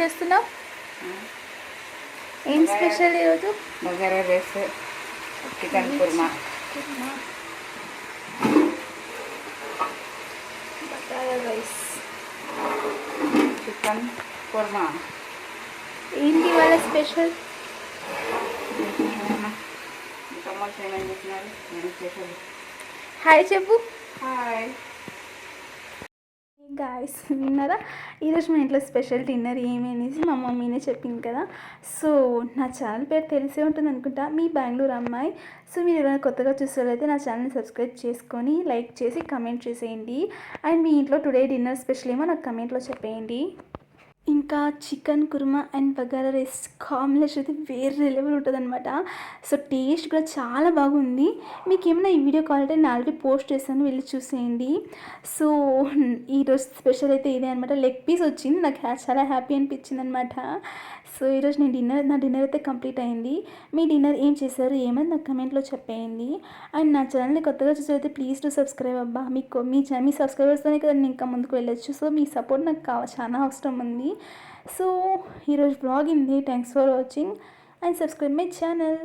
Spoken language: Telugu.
చేస్తున్నావు? ఏం స్పెషల్ ఈరోజు? Bagara rice, chicken korma. Bagara rice, chicken korma. ఏంటి వాళ్ళ స్పెషల్? హాయ్ చెప్పు. హాయ్ గాయస్, విన్నారా? ఈరోజు మా ఇంట్లో స్పెషల్ డిన్నర్ ఏమనేసి మా మమ్మీనే చెప్పింది కదా. సో నా ఛానల్ పేరు తెలిసే ఉంటుంది అనుకుంటా, మీ బెంగళూరు అమ్మాయి. సో మీరు ఎవరైనా కొత్తగా చూసేవాళ్ళైతే నా ఛానల్ని సబ్స్క్రైబ్ చేసుకొని లైక్ చేసి కమెంట్ చేసేయండి. అండ్ మీ ఇంట్లో టుడే డిన్నర్ స్పెషల్ ఏమో నాకు కమెంట్లో చెప్పేయండి. ఇంకా chicken korma and bagara rice combination అయితే వేరే లెవెల్ ఉంటుంది అనమాట. సో టేస్ట్ కూడా చాలా బాగుంది. మీకు ఏమైనా ఈ వీడియో కావాలంటే నేను ఆల్రెడీ పోస్ట్ చేశాను, వెళ్ళి చూసేయండి. సో ఈరోజు స్పెషల్ అయితే ఇదే అనమాట. లెగ్ పీస్ వచ్చింది, నాకు చాలా హ్యాపీ అనిపించింది అనమాట. సో ఈరోజు నా డిన్నర్ అయితే కంప్లీట్ అయింది. మీ డిన్నర్ ఏం చేశారు ఏమని నాకు కమెంట్లో చెప్పేయండి. అండ్ నా ఛానల్ని కొత్తగా చూసేదైతే ప్లీజ్ టు సబ్స్క్రైబ్ అబ్బా. మీ సబ్స్క్రైబర్స్తోనే కదా నేను ఇంకా ముందుకు వెళ్ళొచ్చు. సో మీ సపోర్ట్ నాకు చాలా అవసరం ఉంది. సో ఈరోజు బ్లాగ్ ఇంది. Thanks for watching and subscribe my channel.